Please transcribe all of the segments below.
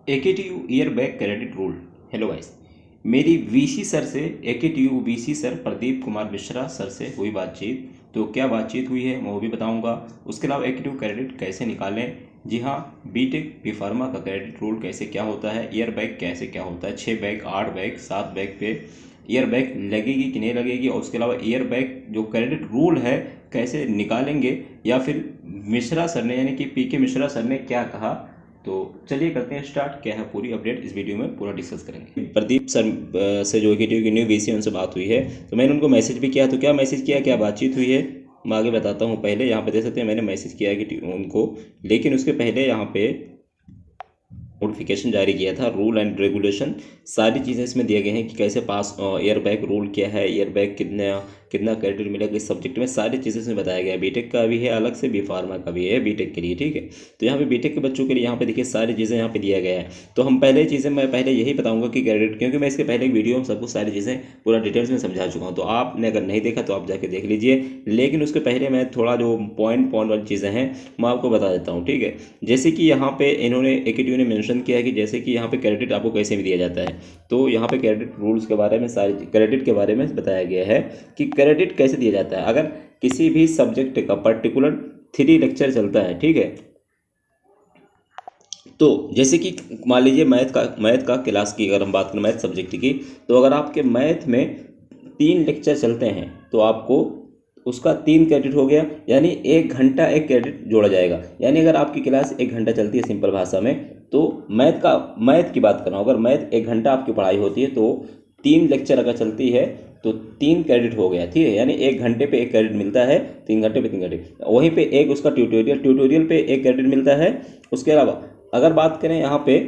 AKTU year bank credit rule. Hello guys, मेरी VC sir से AKTU VC sir Pradeep Kumar Mishra sir से हुई बातचीत। तो क्या बातचीत हुई है मैं वो भी बताऊंगा। उसके अलावा AKTU क्रेडिट कैसे निकालें, जी हाँ, बीटेक बी फार्मा का क्रेडिट रूल कैसे क्या होता है, ईयर बैक कैसे क्या होता है, 6 बैक 8 बैक 7 बैक पे ईयर बैक लगेगी कि नहीं लगेगी, और उसके अलावा ईयर बैक जो क्रेडिट रूल है कैसे निकालेंगे, या फिर मिश्रा सर ने यानी कि PK मिश्रा सर ने क्या कहा। तो चलिए करते हैं स्टार्ट। क्या है पूरी अपडेट इस वीडियो में पूरा डिस्कस करेंगे। प्रदीप सर से जो AKTU की न्यू VC उनसे बात हुई है, तो मैंने उनको मैसेज भी किया। तो क्या मैसेज किया, क्या बातचीत हुई है मैं आगे बताता हूँ। पहले यहाँ पे देख सकते हैं मैंने मैसेज किया है कि उनको, लेकिन उसके पहले यहाँ पे नोटिफिकेशन जारी किया था, रूल एंड रेगुलेशन सारी चीज़ें इसमें दिए गए हैं कि कैसे पास, ईयर बैक रूल क्या है, ईयर बैक कितना कितना क्रेडिट मिलेगा इस सब्जेक्ट में, सारी चीज़ें इसमें बताया गया है। बीटेक का भी है अलग से, बी फार्मा का भी है बीटेक के लिए, ठीक है। तो यहाँ पे बीटेक के बच्चों के लिए यहाँ पे देखिए सारी चीज़ें यहाँ पे दिया गया है। तो हम पहले चीज़ें मैं पहले यही बताऊंगा कि क्रेडिट, क्योंकि मैं इसके पहले एक वीडियो में सबको सारी चीज़ें पूरा डिटेल्स में समझा चुका हूँ। तो आपने अगर नहीं देखा तो आप जाके देख लीजिए, लेकिन उसके पहले मैं थोड़ा जो पॉइंट वाली चीज़ें हैं मैं आपको बता देता हूँ, ठीक है। जैसे कि यहाँ पे इन्होंने AKTU ने मेंशन किया है कि जैसे कि यहाँ पे क्रेडिट आपको कैसे भी दिया जाता है। तो यहाँ पे क्रेडिट रूल्स के बारे में, सारी क्रेडिट के बारे में बताया गया है कि क्रेडिट कैसे दिया जाता है। अगर किसी भी सब्जेक्ट का पर्टिकुलर 3 लेक्चर चलता है, ठीक है, तो जैसे कि मान लीजिए मैथ का क्लास की अगर हम बात करें, मैथ सब्जेक्ट की, तो अगर आपके मैथ में 3 लेक्चर चलते हैं तो आपको उसका 3 क्रेडिट हो गया, यानी 1 घंटा 1 क्रेडिट जोड़ा जाएगा। यानी अगर आपकी क्लास 1 घंटा चलती है सिंपल भाषा में, तो मैथ की बात कर रहा हूँ, अगर मैथ 1 घंटा आपकी पढ़ाई होती है तो 3 लेक्चर अगर चलती है तो 3 क्रेडिट हो गया, ठीक है। यानी 1 घंटे पे 1 क्रेडिट मिलता है, 3 घंटे पे 3 क्रेडिट। वहीं पे एक उसका ट्यूटोरियल पे 1 क्रेडिट मिलता है। उसके अलावा अगर बात करें यहाँ पे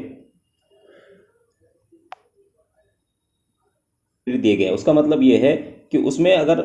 दिए गए हैं, उसका मतलब ये है कि उसमें अगर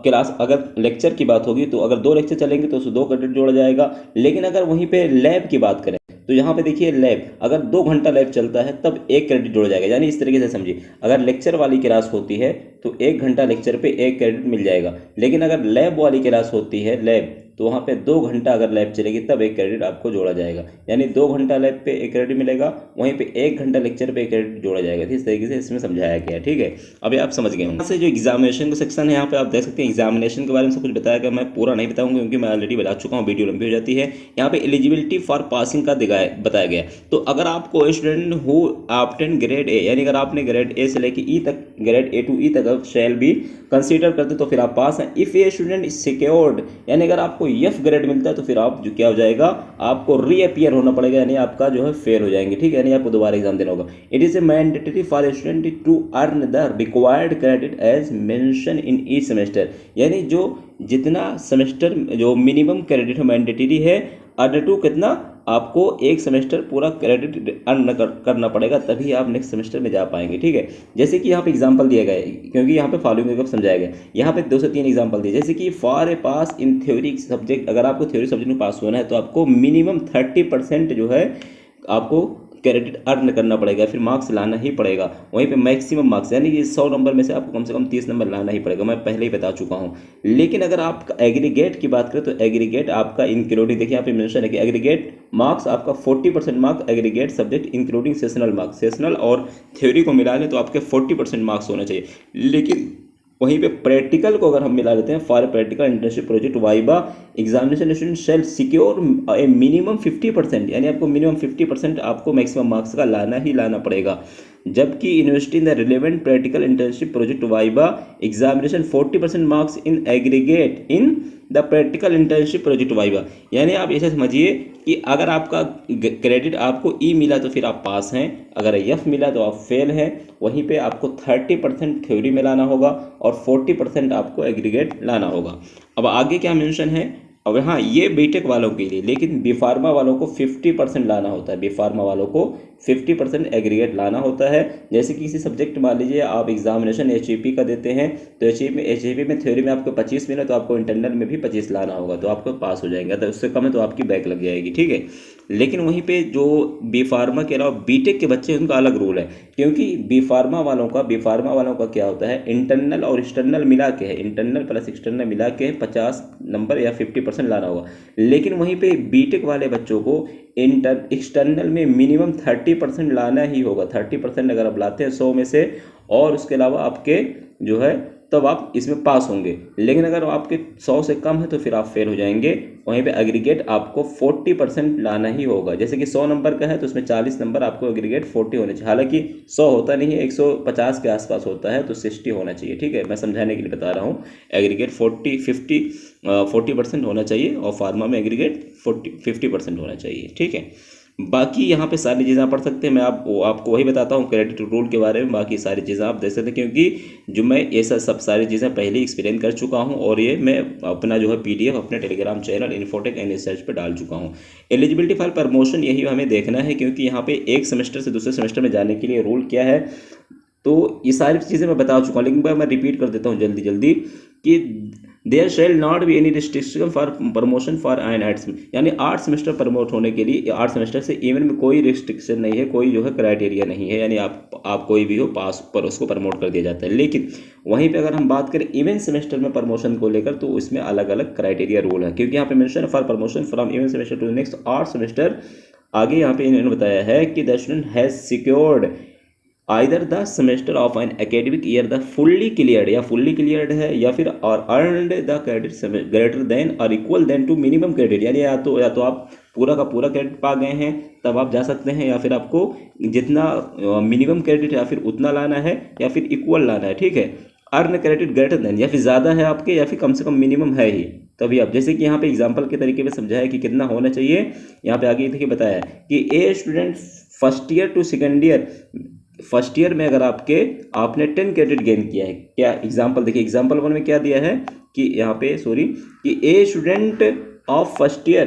क्लास अगर लेक्चर की बात होगी तो अगर 2 लेक्चर चलेंगे तो उसमें 2 क्रेडिट जोड़ा जाएगा। लेकिन अगर वहीं पे लैब की बात करें तो यहाँ पे देखिए लैब अगर 2 घंटा लैब चलता है तब 1 क्रेडिट जोड़ा जाएगा। यानी इस तरीके से समझिए, अगर लेक्चर वाली क्लास होती है तो 1 घंटा लेक्चर पे 1 क्रेडिट मिल जाएगा। लेकिन अगर लैब वाली क्लास होती है लैब, तो वहाँ पे 2 घंटा अगर लैब चलेगी तब 1 क्रेडिट आपको जोड़ा जाएगा। यानी 2 घंटा लैब पे 1 क्रेडिट मिलेगा, वहीं पे 1 घंटा लेक्चर पे 1 क्रेडिट जोड़ा जाएगा। इस तरीके से इसमें समझाया गया, ठीक है। अभी आप समझ गए होंगे। यहाँ से जो एग्जामिनेशन का सेक्शन है यहाँ पे आप देख सकते हैं, एग्जामिनेशन के बारे में सब कुछ बताया गया। मैं पूरा नहीं बताऊंगा क्योंकि मैं ऑलरेडी बता चुका हूँ, वीडियो लंबी हो जाती है। यहाँ पे एलिजिबिलिटी फॉर पासिंग का बताया गया। तो अगर आपको student who obtain grade A, यानी अगर आपने ग्रेड ए से लेकर ई तक, ग्रेड A to E तक शैल भी कंसीडर करते तो फिर आप पास हैं। इफ ए स्टूडेंट सिक्योर्ड, यानी अगर आपको F ग्रेड मिलता है तो फिर आप जो क्या हो जाएगा, आपको रीअपियर होना पड़ेगा, यानी आपका जो है फेल हो जाएंगे, ठीक है। यानी आपको दोबारा एग्जाम देना होगा। It is a mandatory for student to earn the required credit as mention in each semester, यानी जो जितना सेमेस्टर जो मिनिमम क्रेडिट मैंडेटरी है, अर्न टू कितना, आपको 1 सेमेस्टर पूरा क्रेडिट अर्न करना पड़ेगा, तभी आप नेक्स्ट सेमेस्टर में जा पाएंगे, ठीक है। जैसे कि यहाँ पे एग्जांपल दिया गया है, क्योंकि यहाँ पे फॉलोइंग को समझाया गया। यहाँ पे 2 से 3 एग्जांपल दिए, जैसे कि for a pass in theory subject, अगर आपको थ्योरी सब्जेक्ट में पास होना है तो आपको मिनिमम 30% जो है आपको क्रेडिट अर्न करना पड़ेगा, फिर मार्क्स लाना ही पड़ेगा। वहीं पे मैक्सिमम मार्क्स, यानी कि 100 नंबर में से आपको कम से कम 30 नंबर लाना ही पड़ेगा, मैं पहले ही बता चुका हूँ। लेकिन अगर आप एग्रीगेट की बात करें तो एग्रीगेट आपका इंक्लूडिंग, देखिए यहाँ पे मेंशन है कि एग्रीगेट मार्क्स आपका 40% marks aggregate subject including sessional marks, sessional और थ्योरी को मिला लें तो आपके 40% मार्क्स होना चाहिए। लेकिन वहीं पे प्रैक्टिकल को अगर हम मिला देते हैं, for practical internship project viva examination student shall secure a minimum 50%, यानी आपको मिनिमम 50% आपको मैक्सिमम मार्क्स का लाना ही लाना पड़ेगा। जबकि university in the relevant practical internship project viva examination 40% marks in aggregate in the practical internship project viva. यानी आप ऐसे समझिए कि अगर आपका क्रेडिट आपको E मिला तो फिर आप पास हैं, अगर F मिला तो आप फेल हैं। वहीं पे आपको 30% थ्योरी में लाना होगा और 40% आपको एग्रीगेट लाना होगा। अब आगे क्या मेंशन है, अब हाँ ये बीटेक वालों के लिए, लेकिन बी फार्मा वालों को 50% लाना होता है। बी फार्मा वालों को 50% एग्रीगेट लाना होता है। जैसे कि किसी सब्जेक्ट मान लीजिए आप एग्जामिनेशन HEP का देते हैं, तो HEP में थ्योरी में आपको 25 मिला तो आपको इंटरनल में भी 25 लाना होगा, तो आपको पास हो जाएगा। तो उससे कम है तो आपकी बैक लग जाएगी, ठीक है। लेकिन वहीं पे जो बी फार्मा के अलावा बीटेक के बच्चे, उनका अलग रूल है। क्योंकि बी फार्मा वालों का क्या होता है, इंटरनल और एक्सटर्नल मिला के है, इंटरनल प्लस एक्सटर्नल मिला के 50 नंबर या 50% 50% लाना होगा। लेकिन वहीं पे बीटेक वाले बच्चों को एक्सटर्नल में मिनिमम 30% लाना ही होगा। 30% अगर आप लाते हैं 100 में से और उसके अलावा आपके जो है तब आप इसमें पास होंगे। लेकिन अगर आपके 100 से कम है तो फिर आप फेल हो जाएंगे। वहीं पे एग्रीगेट आपको 40% लाना ही होगा। जैसे कि 100 नंबर का है तो उसमें 40 नंबर आपको एग्रीगेट 40 होने चाहिए। हालांकि 100 होता नहीं है, 150 के आसपास होता है, तो 60 होना चाहिए। ठीक है, मैं समझाने के लिए बता रहा हूँ। एग्रीगेट 40% होना चाहिए और फार्मा में एग्रीगेट 50% होना चाहिए। ठीक है, बाकी यहाँ पे सारी चीज़ें आप पढ़ सकते हैं। मैं आपको वही बताता हूँ क्रेडिट रूल के बारे में। बाकी सारी चीज़ें आप देख सकते हैं, क्योंकि जो मैं ये सब सारी चीज़ें पहले एक्सप्लेन कर चुका हूँ और ये मैं अपना जो है PDF अपने Telegram channel infotech and research पे डाल चुका हूँ। एलिजिबिलिटी फॉर प्रमोशन यही हमें देखना है, क्योंकि यहाँ पे एक सेमेस्टर से दूसरे सेमेस्टर में जाने के लिए रूल क्या है, तो ये सारी चीज़ें मैं बता चुका हूँ। लेकिन मैं रिपीट कर देता हूँ जल्दी जल्दी कि there shall not be any restriction for promotion for an arts, यानी 8 सेमेस्टर प्रमोट होने के लिए 8 सेमेस्टर से इवन में कोई रिस्ट्रिक्शन नहीं है, कोई जो है क्राइटेरिया नहीं है। यानी आप कोई भी हो पास पर उसको प्रमोट कर दिया जाता है। लेकिन वहीं पे अगर हम बात करें इवन सेमेस्टर में प्रमोशन को लेकर, तो उसमें अलग अलग क्राइटेरिया रूल है। क्योंकि यहाँ पे mention for promotion from even semester to next 8 semester, आगे यहाँ पे इन्होंने बताया है कि the student has secured either the semester of an academic year the fully cleared, या फुल्ली क्लियर्ड है, या फिर और earned the credit greater than और equal than to minimum credit, यानी या तो आप पूरा का पूरा क्रेडिट पा गए हैं तब आप जा सकते हैं, या फिर आपको जितना मिनिमम क्रेडिट या फिर उतना लाना है, या फिर इक्वल लाना है। ठीक है, अर्न क्रेडिट ग्रेटर देन, या फिर ज़्यादा है आपके या फिर कम से कम मिनिमम है ही, तभी आप, जैसे कि यहाँ पे एग्जांपल के तरीके में समझाया कि कितना होना चाहिए। यहाँ पे आगे देखिए बताया कि a student first year to second year, first year में अगर आपने 10 क्रेडिट गेन किया है, क्या एग्जांपल देखिए, एग्जांपल 1 में क्या दिया है कि यहाँ पे कि a student of first year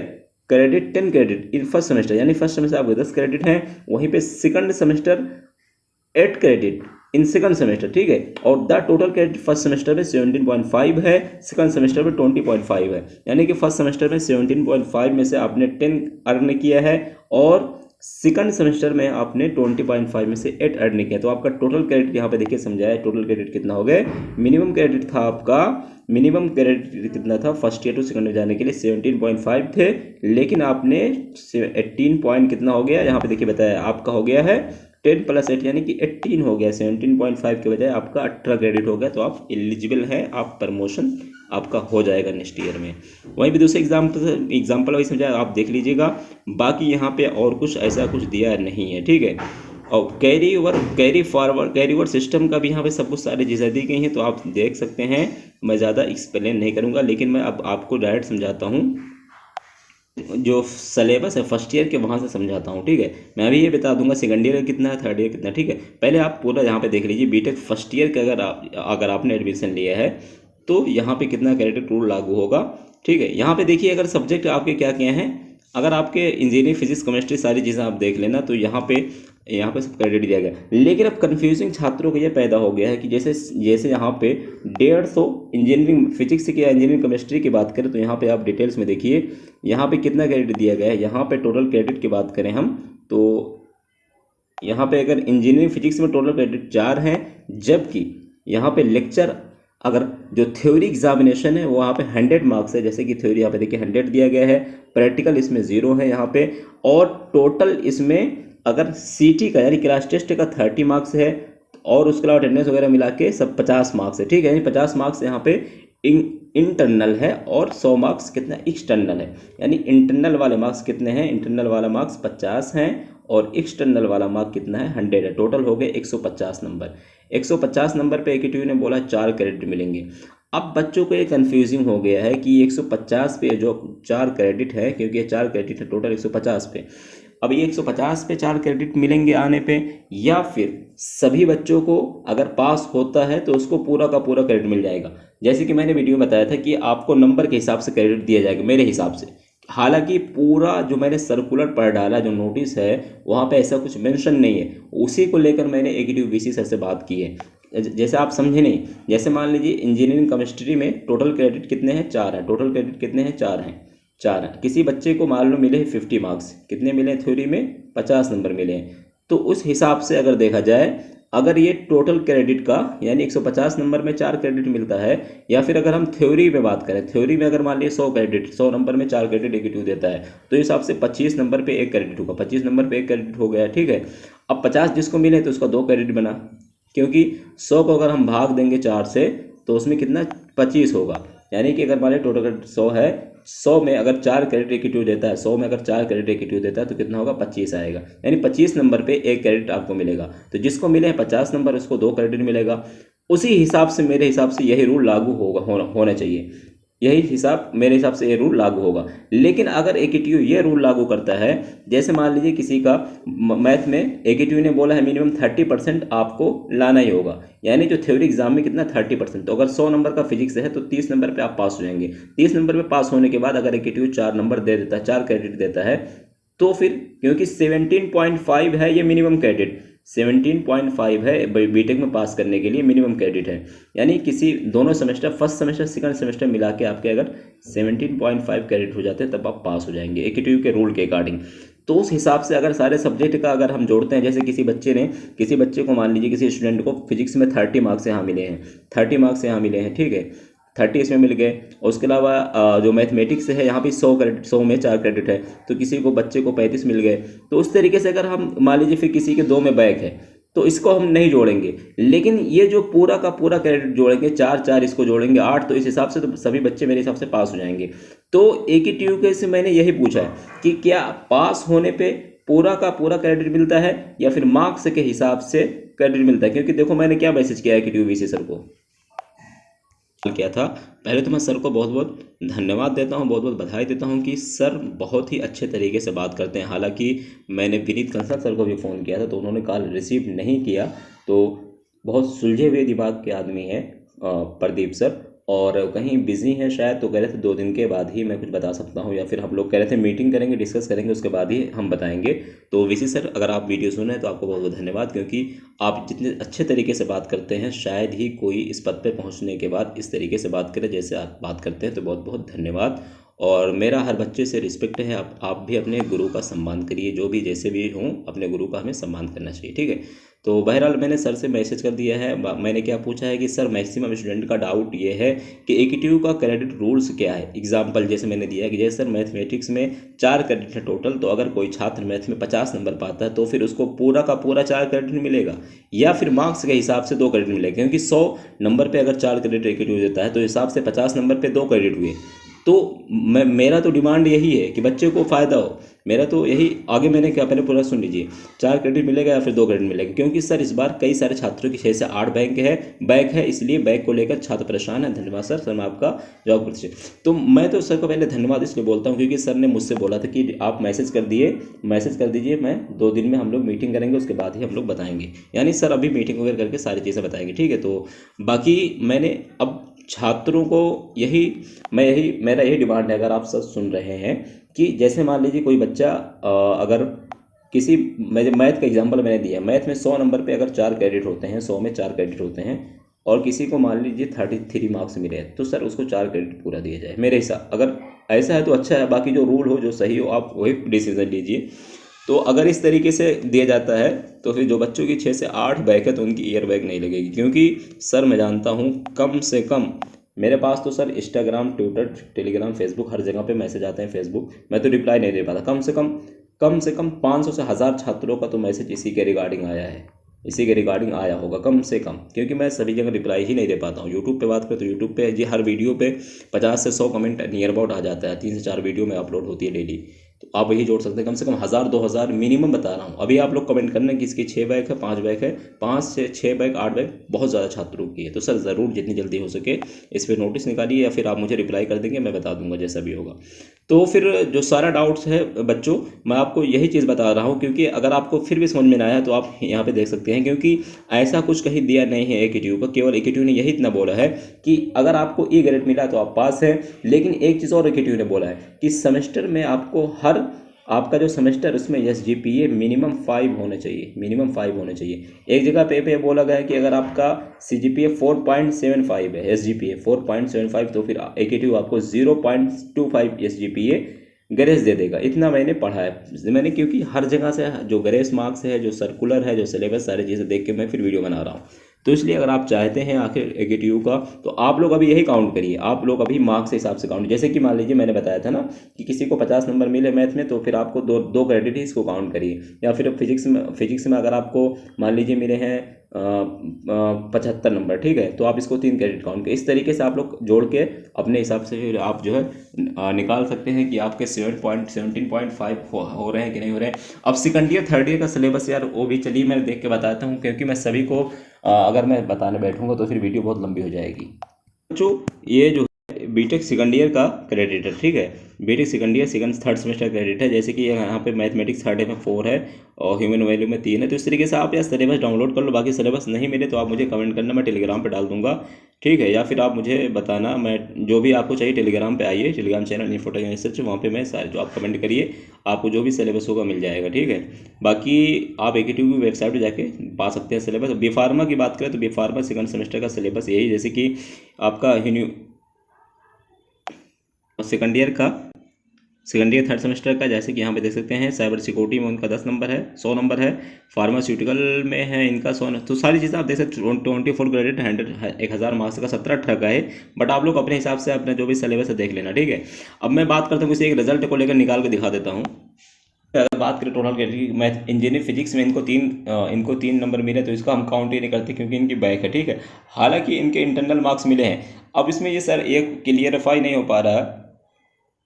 credit 10 credit in first semester, यानी फर्स्ट सेमेस्टर आपके 10 क्रेडिट हैं। वहीं पे second semester 8 credit in second semester. ठीक है, और the total credit first semester में 17.5 है, सेकंड सेमेस्टर में 20.5 है। यानी कि फर्स्ट सेमेस्टर में 17.5 में से आपने 10 अर्न किया है और सेकंड सेमेस्टर में आपने 20.5 में से 8 अर्न किया। तो आपका टोटल क्रेडिट यहाँ पे देखिए समझाया, टोटल क्रेडिट कितना हो गए। मिनिमम क्रेडिट था आपका, मिनिमम क्रेडिट कितना था फर्स्ट ईयर टू सेकंड में जाने के लिए 17.5 थे, लेकिन आपने 18 पॉइंट कितना हो गया, यहाँ पे देखिए बताया आपका हो गया है 10 + 8 यानी कि 18 हो गया। 17.5 के बजाय आपका 18 क्रेडिट हो गया, तो आप एलिजिबल हैं, आप प्रमोशन आपका हो जाएगा नेक्स्ट ईयर में। वहीं भी दूसरे एग्जाम्पल वही समझा, आप देख लीजिएगा। बाकी यहाँ पे और कुछ ऐसा कुछ दिया नहीं है। ठीक है, और कैरी फॉरवर्ड सिस्टम का भी यहाँ पे सब कुछ सारी चीज़ें दी गई हैं, तो आप देख सकते हैं। मैं ज़्यादा एक्सप्लेन नहीं करूँगा, लेकिन मैं अब आपको डायरेक्ट समझाता हूँ, जो सिलेबस है फर्स्ट ईयर के वहाँ से समझाता हूँ। ठीक है, मैं अभी ये बता दूंगा सेकंड ईयर का कितना है, थर्ड ईयर कितना। ठीक है, पहले आप पूरा यहाँ पे देख लीजिए। बीटेक फर्स्ट ईयर का अगर आपने एडमिशन लिया है तो यहाँ पे कितना क्रेडिट रूल लागू होगा। ठीक है, यहाँ पे देखिए अगर सब्जेक्ट आपके क्या क्या हैं, अगर आपके इंजीनियरिंग फिजिक्स केमिस्ट्री सारी चीज़ें आप देख लेना, तो यहाँ पे सब क्रेडिट दिया गया। लेकिन अब कन्फ्यूजिंग छात्रों को ये पैदा हो गया है कि जैसे यहाँ पे 150 इंजीनियरिंग फिजिक्स की या इंजीनियरिंग केमिस्ट्री की बात करें, तो यहाँ पे आप डिटेल्स में देखिए यहाँ पे कितना क्रेडिट दिया गया है। यहाँ पे टोटल क्रेडिट की बात करें हम, तो यहाँ पे अगर इंजीनियरिंग फिजिक्स में टोटल क्रेडिट 4 हैं, जबकि यहाँ पे लेक्चर अगर जो थ्योरी एग्जामिनेशन है वो यहाँ पे 100 मार्क्स है। जैसे कि थ्योरी यहाँ पे देखिए 100 दिया गया है, प्रैक्टिकल इसमें 0 है यहाँ पे, और टोटल इसमें अगर सीटी का यानी क्लास टेस्ट का 30 मार्क्स है, और उसके अलावा अटेंडेंस वगैरह मिला के सब 50 मार्क्स है। ठीक है, यानी 50 मार्क्स यहाँ पे इंटरनल है और 100 मार्क्स कितना एक्सटर्नल है। यानी इंटरनल वाले मार्क्स कितने हैं, इंटरनल वाला मार्क्स 50 हैं और एक्सटर्नल वाला मार्क कितना है 100 है। टोटल हो गए 150 नंबर। 150 नंबर पे एकेटीयू ने बोला 4 क्रेडिट मिलेंगे। अब बच्चों को ये कन्फ्यूजिंग हो गया है कि 150 पे जो 4 क्रेडिट है, क्योंकि ये 4 क्रेडिट है टोटल 150 पे, अब ये 150 पे 4 क्रेडिट मिलेंगे आने पे, या फिर सभी बच्चों को अगर पास होता है तो उसको पूरा का पूरा क्रेडिट मिल जाएगा। जैसे कि मैंने वीडियो में बताया था कि आपको नंबर के हिसाब से क्रेडिट दिया जाएगा मेरे हिसाब से। हालांकि पूरा जो मैंने सर्कुलर पढ़ डाला, जो नोटिस है वहाँ पे ऐसा कुछ मेंशन नहीं है, उसी को लेकर मैंने एकेटीयू वीसी सर से बात की है। जैसे आप समझे नहीं, जैसे मान लीजिए इंजीनियरिंग केमिस्ट्री में टोटल क्रेडिट कितने हैं, 4 हैं। टोटल क्रेडिट कितने हैं, 4 हैं। किसी बच्चे को मान लो मिले 50 मार्क्स, कितने मिले थ्योरी में 50 नंबर मिले हैं, तो उस हिसाब से अगर देखा जाए अगर ये टोटल क्रेडिट का यानी 150 नंबर में 4 क्रेडिट मिलता है, या फिर अगर हम थ्योरी पे बात करें, थ्योरी में अगर मान लीजिए 100 क्रेडिट, 100 नंबर में 4 क्रेडिट एकीट्यू देता है, तो इस हिसाब से 25 नंबर पे 1 क्रेडिट होगा, 25 नंबर पे 1 क्रेडिट हो गया, ठीक है। अब 50 जिसको मिले तो उसका 2 क्रेडिट बना, क्योंकि 100 को अगर हम भाग देंगे 4 से तो उसमें कितना 25 होगा। यानी कि अगर मान लीजिए टोटल क्रेडिट 100 है, 100 में अगर 4 क्रेडिट एकीट्यू देता है, 100 में अगर 4 क्रेडिट एकीट्यू देता है तो कितना होगा 25 आएगा। यानी 25 नंबर पे 1 क्रेडिट आपको मिलेगा। तो जिसको मिले हैं 50 नंबर उसको 2 क्रेडिट मिलेगा। उसी हिसाब से मेरे हिसाब से यही रूल लागू होना चाहिए, यही हिसाब मेरे हिसाब से ये रूल लागू होगा। लेकिन अगर एकीट्यू ये रूल लागू करता है, जैसे मान लीजिए किसी का मैथ में एकीट्यू ने बोला है मिनिमम 30% आपको लाना ही होगा, यानी जो थ्योरी एग्जाम में कितना 30%, तो अगर 100 नंबर का फिजिक्स है तो 30 नंबर पे आप पास हो जाएंगे। 30 नंबर पे पास होने के बाद अगर एकीट्यू 4 नंबर दे देता है, 4 क्रेडिट देता है, तो फिर क्योंकि 17.5 है ये मिनिमम क्रेडिट, 17.5 है बीटेक में पास करने के लिए मिनिमम क्रेडिट है। यानी किसी दोनों semester, first semester second semester मिला के आपके अगर 17.5 क्रेडिट हो जाते हैं तब आप पास हो जाएंगे एकीट्यू के रूल के अकॉर्डिंग। तो उस हिसाब से अगर सारे सब्जेक्ट का अगर हम जोड़ते हैं, जैसे किसी बच्चे को मान लीजिए किसी स्टूडेंट को फिजिक्स में 30 मार्क्स यहाँ मिले हैं, 30 मार्क्स यहाँ मिले हैं, ठीक है, 30 इसमें मिल गए। उसके अलावा जो मैथमेटिक्स है यहाँ भी 100 क्रेडिट, 100 में 4 क्रेडिट है, तो किसी को बच्चे को 35 मिल गए। तो उस तरीके से अगर हम मान लीजिए फिर किसी के 2 में बैक है तो इसको हम नहीं जोड़ेंगे, लेकिन ये जो पूरा का पूरा क्रेडिट जोड़ेंगे, 4 इसको जोड़ेंगे 8, तो इस हिसाब से तो सभी बच्चे मेरे हिसाब से पास हो जाएंगे। तो एकीट्यू के से मैंने यही पूछा है कि क्या पास होने पे पूरा का पूरा क्रेडिट मिलता है या फिर मार्क्स के हिसाब से क्रेडिट मिलता है। क्योंकि देखो मैंने क्या मैसेज किया है एकीट्यू वीसी सर को किया था। पहले तो मैं सर को बहुत बहुत धन्यवाद देता हूं, बहुत बहुत बधाई देता हूं कि सर बहुत ही अच्छे तरीके से बात करते हैं। हालांकि मैंने विनीत कंसल सर को भी फ़ोन किया था तो उन्होंने कॉल रिसीव नहीं किया। तो बहुत सुलझे हुए दिमाग के आदमी हैं प्रदीप सर, और कहीं बिजी हैं शायद, तो कह रहे थे 2 दिन के बाद ही मैं कुछ बता सकता हूँ, या फिर हम लोग कह रहे थे मीटिंग करेंगे, डिस्कस करेंगे, उसके बाद ही हम बताएंगे। तो वीसी सर अगर आप वीडियो सुने तो आपको बहुत बहुत धन्यवाद, क्योंकि आप जितने अच्छे तरीके से बात करते हैं शायद ही कोई इस पद पे पहुंचने के बाद इस तरीके से बात करे जैसे आप बात करते हैं। तो बहुत बहुत धन्यवाद। और मेरा हर बच्चे से रिस्पेक्ट है, आप भी अपने गुरु का सम्मान करिए, जो भी जैसे भी हों अपने गुरु का हमें सम्मान करना चाहिए, ठीक है। तो बहरहाल मैंने सर से मैसेज कर दिया है। मैंने क्या पूछा है कि सर मैक्सिमम स्टूडेंट का डाउट ये है कि एकीट्यू का क्रेडिट रूल्स क्या है। एग्जाम्पल जैसे मैंने दिया है कि जैसे सर मैथमेटिक्स में 4 क्रेडिट है टोटल, तो अगर कोई छात्र मैथ में 50 नंबर पाता है तो फिर उसको पूरा का पूरा 4 क्रेडिट मिलेगा, या फिर मार्क्स के हिसाब से 2 क्रेडिट मिलेगा। क्योंकि 100 नंबर पर अगर 4 क्रेडिट एकीट्यू देता है तो हिसाब से 50 नंबर पर 2 क्रेडिट हुए। तो मेरा तो डिमांड यही है कि बच्चे को फ़ायदा हो, मेरा तो यही। आगे मैंने क्या, पहले पूरा सुन लीजिए, 4 क्रेडिट मिलेगा या फिर 2 क्रेडिट मिलेगा। क्योंकि सर इस बार कई सारे छात्रों की 6 से 8 बैक है, इसलिए बैक को लेकर छात्र परेशान है। धन्यवाद सर मैं आपका जवाब करते चाहिए। तो मैं तो सर को पहले धन्यवाद इसलिए बोलता हूँ क्योंकि सर ने मुझसे बोला था कि आप मैसेज कर दीजिए, मैं 2 दिन में हम लोग मीटिंग करेंगे, उसके बाद ही हम लोग बताएंगे। यानी सर अभी मीटिंग वगैरह करके सारी चीज़ें बताएंगे, ठीक है। तो बाकी मैंने अब छात्रों को मेरा यही डिमांड है, अगर आप सब सुन रहे हैं, कि जैसे मान लीजिए कोई बच्चा अगर किसी मैथ का एग्जांपल मैंने दिया, मैथ में 100 नंबर पे अगर 4 क्रेडिट होते हैं, 100 में 4 क्रेडिट होते हैं, और किसी को मान लीजिए 33 मार्क्स मिले हैं, तो सर उसको 4 क्रेडिट पूरा दिया जाए मेरे हिसाब। अगर ऐसा है तो अच्छा है, बाकी जो रूल हो जो सही हो आप वही डिसीजन लीजिए। तो अगर इस तरीके से दिया जाता है तो फिर जो बच्चों की 6 से 8 बैक है तो उनकी ईयर बैक नहीं लगेगी। क्योंकि सर मैं जानता हूँ कम से कम मेरे पास तो sir Instagram, Twitter, Telegram, Facebook हर जगह पे मैसेज आते हैं। फेसबुक मैं तो रिप्लाई नहीं दे पाता, कम से कम 500 से 1000 छात्रों का तो मैसेज इसी के रिगार्डिंग आया होगा कम से कम। क्योंकि मैं सभी जगह रिप्लाई ही नहीं दे पाता हूँ। यूट्यूब पे बात करें तो यूट्यूब पे जी हर वीडियो पे 50 से 100 कमेंट नियर अबाउट आ जाता है, 3 से 4 वीडियो में अपलोड होती है डेली। तो आप वही जोड़ सकते हैं, कम से कम 1000-2000 मिनिमम बता रहा हूँ। अभी आप लोग कमेंट करना कि इसकी 6 बैक है, 5 बैक है, 5 से 6 बैक, 8 बैक बहुत ज़्यादा छात्रों की है। तो सर ज़रूर जितनी जल्दी हो सके इस पर नोटिस निकालिए, या फिर आप मुझे रिप्लाई कर देंगे, मैं बता दूंगा जैसा भी होगा। तो फिर जो सारा डाउट्स है बच्चों, मैं आपको यही चीज़ बता रहा हूँ, क्योंकि अगर आपको फिर भी समझ में ना आया तो आप यहाँ पे देख सकते हैं। क्योंकि ऐसा कुछ कहीं दिया नहीं है एकीट्यू का, केवल एकीट्यू ने यही इतना बोला है कि अगर आपको ई ग्रेड मिला तो आप पास हैं। लेकिन एक चीज़ और एकीट्यू ने बोला है कि सेमेस्टर में आपको आपका जो सेमेस्टर उसमें SGPA मिनिमम 5 होने चाहिए। एक जगह पे बोला गया है कि अगर आपका CGPA 4.75 है, SGPA 4.75, तो फिर एकीट्यू आपको 0.25 SGPA ग्रेस दे देगा। इतना मैंने पढ़ा है मैंने, क्योंकि हर जगह से जो ग्रेस मार्क्स है, जो सर्कुलर है, जो सिलेबस, सारी चीज़ें देख के मैं फिर वीडियो बना रहा हूँ। तो इसलिए अगर आप चाहते हैं आखिर AKTU का, तो आप लोग अभी यही काउंट करिए। आप लोग अभी मार्क्स के हिसाब से काउंट, जैसे कि मान लीजिए मैंने बताया था ना कि किसी को 50 नंबर मिले मैथ में, तो फिर आपको दो दो क्रेडिट ही इसको काउंट करिए। या फिर फिजिक्स में अगर आपको मान लीजिए मिले हैं 75 नंबर, ठीक है, तो आप इसको 3 क्रेडिट काउंट करें। इस तरीके से आप लोग जोड़ के अपने हिसाब से फिर आप जो है निकाल सकते हैं कि आपके 17.5 हो रहे हैं कि नहीं हो रहे हैं। अब सेकंड ईयर थर्ड ईयर का सिलेबस यार वो भी चलिए मैं देख के बताता हूँ, क्योंकि मैं सभी को अगर मैं बताने बैठूंगा तो फिर वीडियो बहुत लंबी हो जाएगी। बच्चों, ये जो बीटेक सेकंड ईयर का क्रेडिट है, ठीक है, BTech second year second third semester credit है। जैसे कि यहाँ पे मैथमेटिक्स थर्ड में 4 है और ह्यूमन वैल्यू में 3 है। तो इस तरीके से आप यार सिलेबस डाउनलोड कर लो। बाकी सिलेबस नहीं मिले तो आप मुझे कमेंट करना, मैं टेलीग्राम पे डाल दूंगा, ठीक है, या फिर आप मुझे बताना। मैं जो भी आपको चाहिए टेलीग्राम पे आइए, टेलीग्राम चैनल इन्फोटेक रिसर्च, वहाँ पे मैं सारे जो आप कमेंट करिए आपको जो भी सिलेबस होगा मिल जाएगा, ठीक है। बाकी आप AKTU की वेबसाइट पर जाके पा सकते हैं सिलेबस। बी फार्मा की बात करें तो बी फार्मा सेकंड सेमेस्टर का सिलेबस यही, जैसे कि आपका सेकंड ईयर का, सेकंड ईयर थर्ड सेमेस्टर का, जैसे कि यहाँ पे देख सकते हैं साइबर सिक्योरिटी में उनका 10 नंबर है, 100 नंबर है। फार्मास्यूटिकल में है इनका 100, तो सारी चीज़ें आप देख सकते हैं। 24 क्रेडिट 1000 मार्क्स का 17-18 का है। बट आप लोग अपने हिसाब से अपना जो भी सिलेबस है देख लेना, ठीक है। अब मैं बात करता हूँ, किसी एक रिजल्ट को लेकर निकाल के दिखा देता हूँ। अगर बात करें total credit, math engineering physics में इनको 3 नंबर मिले, तो इसका हम काउंट ही नहीं करते क्योंकि इनकी बैक है, ठीक है। हालांकि इनके इंटरनल मार्क्स मिले हैं। अब इसमें ये सर एक क्लियरफाई नहीं हो पा रहा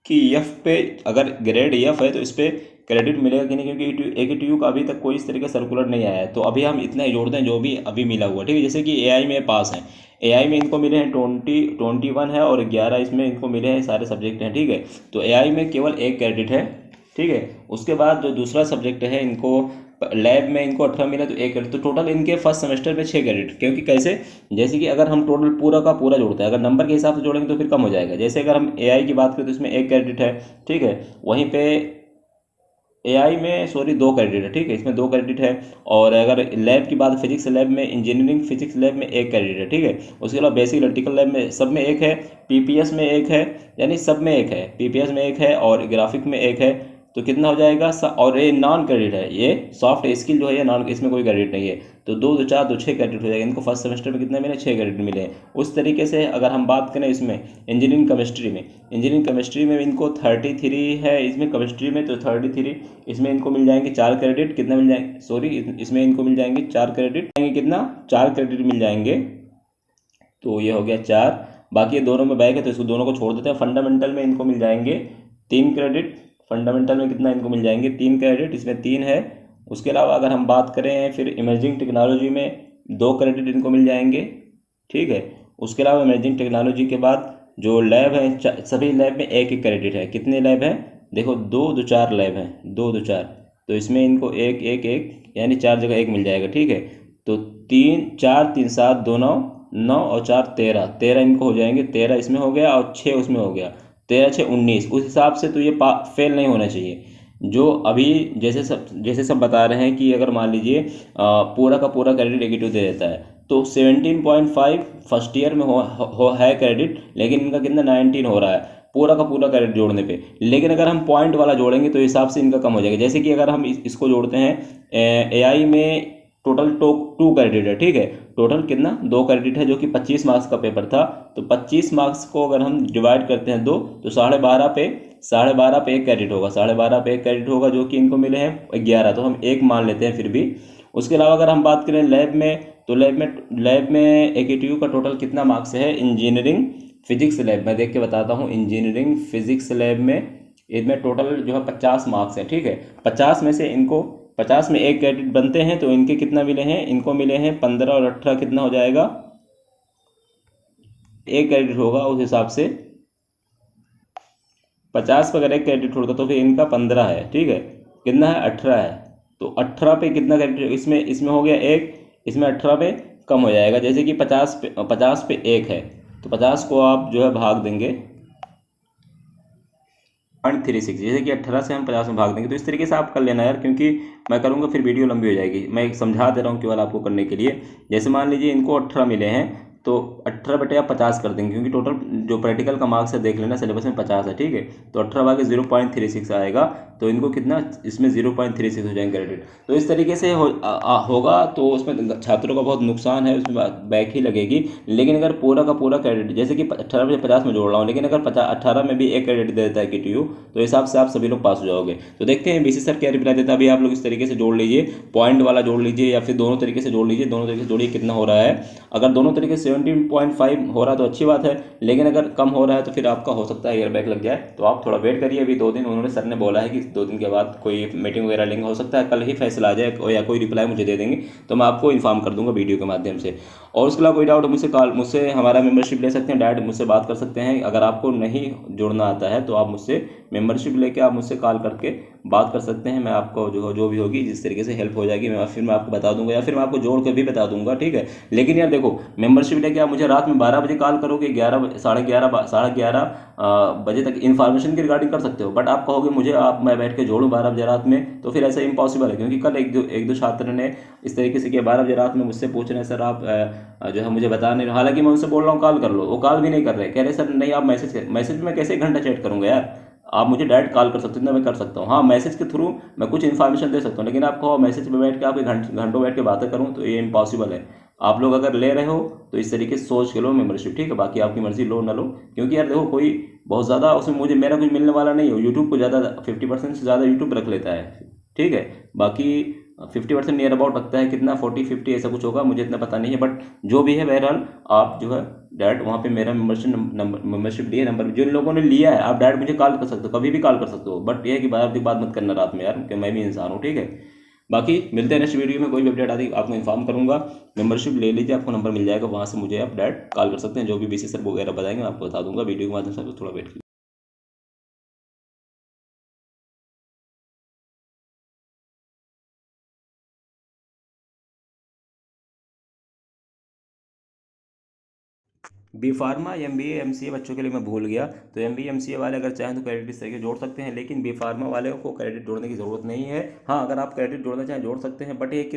कि एफ पे अगर ग्रेड एफ है तो इस पर क्रेडिट मिलेगा कि नहीं, क्योंकि AKTU का अभी तक कोई इस तरीके का सर्कुलर नहीं आया है। तो अभी हम इतना ही जोड़ दें जो भी अभी मिला हुआ, ठीक है। जैसे कि AI में पास हैं, AI में इनको मिले हैं 21 है और 11 इसमें इनको मिले हैं, सारे सब्जेक्ट हैं, ठीक है। तो AI में केवल 1 क्रेडिट है, ठीक है। उसके बाद जो दूसरा सब्जेक्ट है, इनको लैब में इनको 18 मिला तो 1 क्रेडिट, तो टोटल इनके फर्स्ट सेमेस्टर में 6 क्रेडिट। क्योंकि कैसे, जैसे कि अगर हम टोटल पूरा का पूरा जोड़ते हैं, अगर नंबर के हिसाब से जोड़ेंगे तो फिर कम हो जाएगा। जैसे अगर हम AI की बात करें तो इसमें 1 क्रेडिट है, ठीक है। वहीं पे AI में 2 क्रेडिट है, ठीक है, इसमें 2 क्रेडिट है। और अगर लैब की बात, फिजिक्स लैब में, इंजीनियरिंग फिजिक्स लैब में 1 क्रेडिट है, ठीक है। उसके अलावा बेसिक इलेक्ट्रिकल लैब में सब में 1 है, PPS में 1 है, यानी सब में 1 है, PPS में 1 है और ग्राफिक में 1 है। तो कितना हो जाएगा और ये नॉन क्रेडिट है, ये सॉफ्ट स्किल जो है ये नॉन, इसमें कोई क्रेडिट नहीं है। तो 2 2 4 2 6 क्रेडिट हो जाएगा। इनको फर्स्ट सेमेस्टर में कितने मिले, 6 क्रेडिट मिले हैं। उस तरीके से अगर हम बात करें इसमें इंजीनियरिंग केमिस्ट्री में इनको 33 है, इसमें केमिस्ट्री में तो 33, इसमें इनको मिल जाएंगे 4 क्रेडिट। कितना मिल जाएंगे, सॉरी, इसमें इनको मिल जाएंगे 4 क्रेडिट, कितना, 4 क्रेडिट मिल जाएंगे। तो ये हो गया 4। बाकी ये दोनों में बैक है तो इसको दोनों को छोड़ देते हैं। फंडामेंटल में इनको मिल जाएंगे 3 क्रेडिट। फंडामेंटल में कितना इनको मिल जाएंगे, 3 क्रेडिट, इसमें 3 है। उसके अलावा अगर हम बात करें फिर इमर्जिंग टेक्नोलॉजी में 2 क्रेडिट इनको मिल जाएंगे, ठीक है। उसके अलावा इमर्जिंग टेक्नोलॉजी के बाद जो लैब है, सभी लैब में 1 क्रेडिट है। कितने लैब हैं, देखो 2 2 4 लैब हैं, 2 2 4, तो इसमें इनको 1 1 1 यानी 4 जगह 1 मिल जाएगा, ठीक है। तो 3 4 3 7 2 9 9 और 4 13, 13 इनको हो जाएंगे। 13 इसमें हो गया और 6 उसमें हो गया, 13 6 19। उस हिसाब से तो ये फेल नहीं होना चाहिए। जो अभी जैसे सब बता रहे हैं कि अगर मान लीजिए पूरा का पूरा क्रेडिट AKTU दे देता है तो 17.5 फर्स्ट ईयर में है क्रेडिट, लेकिन इनका कितना 19 हो रहा है पूरा का पूरा क्रेडिट जोड़ने पे। लेकिन अगर हम पॉइंट वाला जोड़ेंगे तो हिसाब से इनका कम हो जाएगा। जैसे कि अगर हम इसको जोड़ते हैं AI में टोटल 2 क्रेडिट है, ठीक है। टोटल कितना, 2 क्रेडिट है, जो कि 25 मार्क्स का पेपर था। तो 25 मार्क्स को अगर हम डिवाइड करते हैं 2, तो 12.5 पे 1 क्रेडिट होगा, 12.5 पे 1 क्रेडिट होगा, जो कि इनको मिले हैं 11, तो हम 1 मान लेते हैं फिर भी। उसके अलावा अगर हम बात करें लैब में, तो लैब में AKTU का टोटल कितना मार्क्स है, इंजीनियरिंग फिजिक्स लैब में देख के बताता हूँ। इंजीनियरिंग फिजिक्स लैब में इनमें टोटल जो है 50 मार्क्स है, ठीक है। 50 में से इनको 50 में 1 क्रेडिट बनते हैं, तो इनके कितना मिले हैं, इनको मिले हैं 15 और 18 कितना हो जाएगा, 1 क्रेडिट होगा। उस हिसाब से 50 पर अगर 1 क्रेडिट होता तो फिर इनका 15 है, ठीक है, कितना है 18 है। तो 18 पे कितना क्रेडिट, इसमें हो गया 1, इसमें 18 पे कम हो जाएगा। जैसे कि 50 पे 1 है, तो 50 को आप जो है भाग देंगे 0.36, जैसे कि 18 से हम 50 में भाग देंगे। तो इस तरीके से आप कर लेना यार, क्योंकि मैं करूँगा फिर वीडियो लंबी हो जाएगी। मैं एक समझा दे रहा हूँ केवल आपको करने के लिए। जैसे मान लीजिए इनको 18 मिले हैं, तो 18/50 कर देंगे, क्योंकि टोटल जो प्रैक्टिकल का मार्क्स है देख लेना, सिलेबस में 50 है, ठीक है। तो 18 भागे 0.36 आएगा, तो इनको कितना, इसमें 0.36 हो जाएंगे क्रेडिट। तो इस तरीके से होगा, तो उसमें छात्रों का बहुत नुकसान है, उसमें बैक ही लगेगी। लेकिन अगर पूरा का पूरा क्रेडिट, जैसे कि 18/50 में जोड़ रहा हूँ, लेकिन अगर 18 में भी एक क्रेडिट दे देता है KTU, तो हिसाब से आप सभी लोग पास हो जाओगे। तो देखते हैं BC सर क्या रिप्लाई देता है। अभी आप लोग इस तरीके से जोड़ लीजिए, पॉइंट वाला जोड़ लीजिए, या फिर दोनों तरीके से जोड़ लीजिए, दोनों तरीके से जोड़िए कितना हो रहा है। अगर दोनों तरीके से 17.5 हो रहा है तो अच्छी बात है, लेकिन अगर कम हो रहा है तो फिर आपका हो सकता है ईयर बैक लग जाए। तो आप थोड़ा वेट करिए, अभी 2 दिन उन्होंने, सर ने बोला है कि 2 दिन के बाद कोई मीटिंग वगैरह लेंगे, हो सकता है कल ही फैसला आ जाए, या कोई रिप्लाई मुझे दे देंगे, तो मैं आपको इन्फॉर्म कर दूंगा वीडियो के माध्यम से। और उसके अलावा कोई डाउट मुझसे हमारा मेंबरशिप ले सकते हैं, डायरेक्ट मुझसे बात कर सकते हैं। अगर आपको नहीं जोड़ना आता है तो आप मुझसे मेंबरशिप लेके आप मुझसे कॉल करके बात कर सकते हैं। मैं आपको जो भी होगी जिस तरीके से हेल्प हो जाएगी, मैं आपको बता दूंगा, या फिर मैं आपको जोड़ कर भी बता दूंगा, ठीक है। लेकिन यार देखो, मेंबरशिप लेके आप मुझे रात में 12 बजे कॉल करोगे, 11 साढ़े 11 बजे तक इन्फॉर्मेशन की रिगार्डिंग कर सकते हो, बट आप कहोगे मुझे मैं बैठ के जोड़ूं 12 बजे रात में, तो फिर ऐसा इम्पॉसिबल है। क्योंकि कल एक दो छात्र ने इस तरीके से किया, 12 बजे रात में मुझसे पूछ रहे हैं, सर आप जो है मुझे बता नहीं रहे। हालांकि मैं उनसे बोल रहा हूँ कॉल कर लो, वो कॉल भी नहीं कर रहे, कह रहे सर नहीं आप मैसेज में कैसे 1 घंटा चैट करूंगा यार, आप मुझे डायरेक्ट कॉल कर सकते हो ना, मैं कर सकता हूँ। हाँ, मैसेज के थ्रू मैं कुछ इन्फॉर्मेशन दे सकता हूँ, लेकिन आपको मैसेज में बैठ के आप घंटों बैठ के बातें करूँ तो ये इम्पॉसिबल है। आप लोग अगर ले रहे हो तो इस तरीके से सोच के लो मेंबरशिप, ठीक है। बाकी आपकी मर्जी, लो ना लो, क्योंकि यार देखो कोई बहुत ज़्यादा उसमें मुझे मेरा कुछ मिलने वाला नहीं है। यूट्यूब को ज़्यादा 50% से ज़्यादा यूट्यूब रख लेता है, ठीक है। बाकी 50% नियर अबाउट रखता है, कितना 40-50 ऐसा कुछ होगा, मुझे इतना पता नहीं है, बट जो भी है बहरहाल आप जो है डायरेक्ट वहाँ पे मेरा मेंबरशिप लिए नंबर, जिन लोगों ने लिया है आप डायरेक्ट मुझे कॉल कर सकते हो, कभी भी कॉल कर सकते हो। बट ये है कि बात मत करना रात में यार, क्योंकि मैं भी इंसान हूँ, ठीक है। बाकी मिलते हैं नेक्स्ट वीडियो में, कोई भी अपडेट आती आपको इन्फॉर्म करूंगा। मेंबरशिप ले लीजिए, आपको नंबर मिल जाएगा, वहाँ से मुझे आप डायरेक्ट कॉल कर सकते हैं। जो भी BC सर वगैरह बताएंगे मैं आपको बता दूंगा वीडियो के माध्यम से, आपको थोड़ा वेट कीजिए। बी फार्मा, MBA, MCA बच्चों के लिए मैं भूल गया। तो MBA MCA वाले अगर चाहें तो क्रेडिट इस तरीके जोड़ सकते हैं, लेकिन बी फार्मा वाले को क्रेडिट जोड़ने की ज़रूरत नहीं है। हाँ, अगर आप क्रेडिट जोड़ना चाहें जोड़ सकते हैं, बट एक